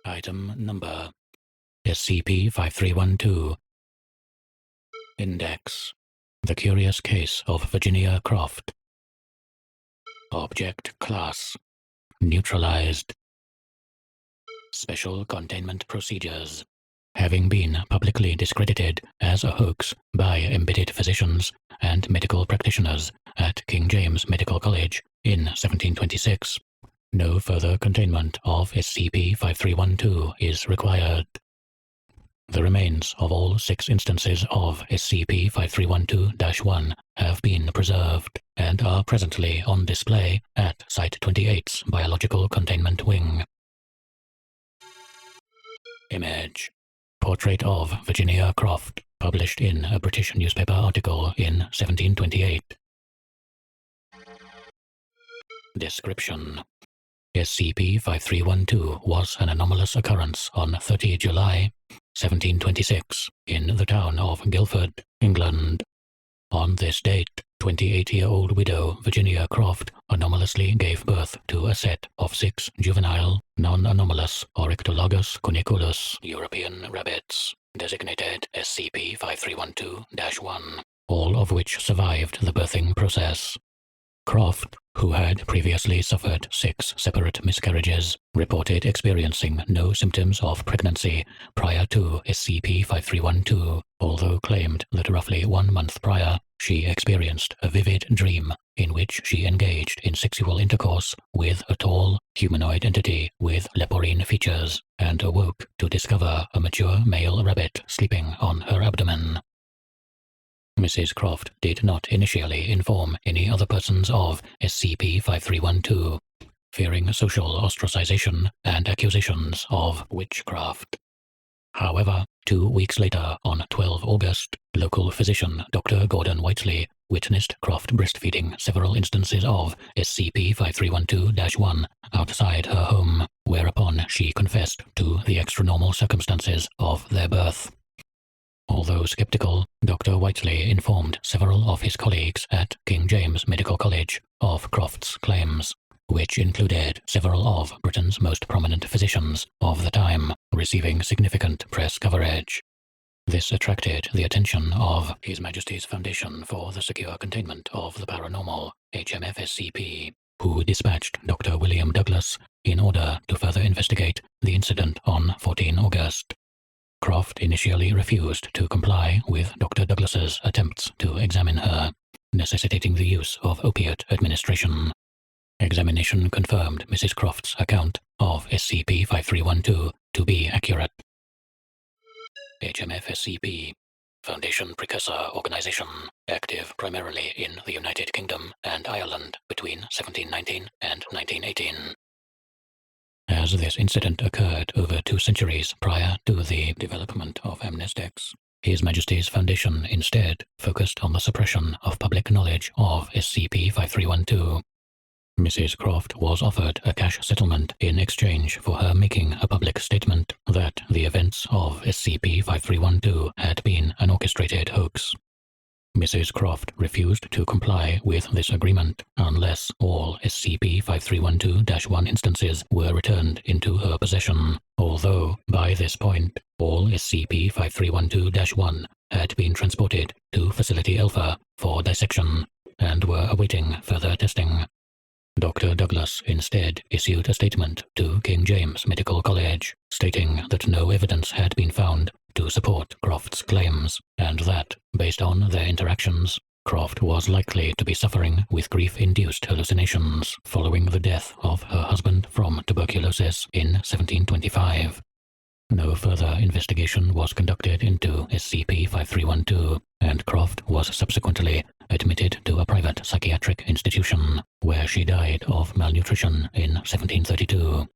Item Number SCP-5312. Index: The Curious Case of Virginia Croft. Object Class: Neutralized. Special Containment Procedures: Having been publicly discredited as a hoax by embedded physicians and medical practitioners at King James Medical College in 1726, no further containment of SCP-5312 is required. The remains of all 6 instances of SCP-5312-1 have been preserved and are presently on display at Site-28's Biological Containment Wing. Image: Portrait of Virginia Croft, published in a British newspaper article in 1728. Description: SCP-5312 was an anomalous occurrence on 30 July 1726 in the town of Guildford, England. On this date, 28-year-old widow Virginia Croft anomalously gave birth to a set of 6 juvenile, non-anomalous Oryctolagus cuniculus European rabbits, designated SCP-5312-1, all of which survived the birthing process. Croft, who had previously suffered 6 separate miscarriages, reported experiencing no symptoms of pregnancy prior to SCP-5312, although claimed that roughly 1 month prior, she experienced a vivid dream in which she engaged in sexual intercourse with a tall, humanoid entity with leporine features, and awoke to discover a mature male rabbit sleeping on her abdomen. Mrs. Croft did not initially inform any other persons of SCP-5312, fearing social ostracization and accusations of witchcraft. However, 2 weeks later, on 12 August, local physician Dr. Gordon Whiteley witnessed Croft breastfeeding several instances of SCP-5312-1 outside her home, whereupon she confessed to the extranormal circumstances of their birth. Although skeptical, Dr. Whiteley informed several of his colleagues at King James Medical College of Croft's claims, which included several of Britain's most prominent physicians of the time, receiving significant press coverage. This attracted the attention of His Majesty's Foundation for the Secure Containment of the Paranormal, hmfscp, who dispatched Dr. William Douglas in order to further investigate the incident on 14 August. Croft initially refused to comply with Dr. Douglas's attempts to examine her, necessitating the use of opiate administration. Examination confirmed Mrs. Croft's account of SCP-5312 to be accurate. HMFSCP, Foundation Precursor Organization, active primarily in the United Kingdom and Ireland between 1719 and 1918. As this incident occurred over 2 centuries prior to the development of amnestics, His Majesty's Foundation instead focused on the suppression of public knowledge of SCP-5312. Mrs. Croft was offered a cash settlement in exchange for her making a public statement that the events of SCP-5312 had been an orchestrated hoax. Mrs. Croft refused to comply with this agreement unless all SCP-5312-1 instances were returned into her possession, although, by this point, all SCP-5312-1 had been transported to Facility Alpha for dissection and were awaiting further testing. Dr. Douglas instead issued a statement to King James Medical College, stating that no evidence had been found to support Croft's claims, and that, based on their interactions, Croft was likely to be suffering with grief-induced hallucinations following the death of her husband from tuberculosis in 1725. No further investigation was conducted into SCP-5312, and Croft was subsequently admitted to a private psychiatric institution, where she died of malnutrition in 1732.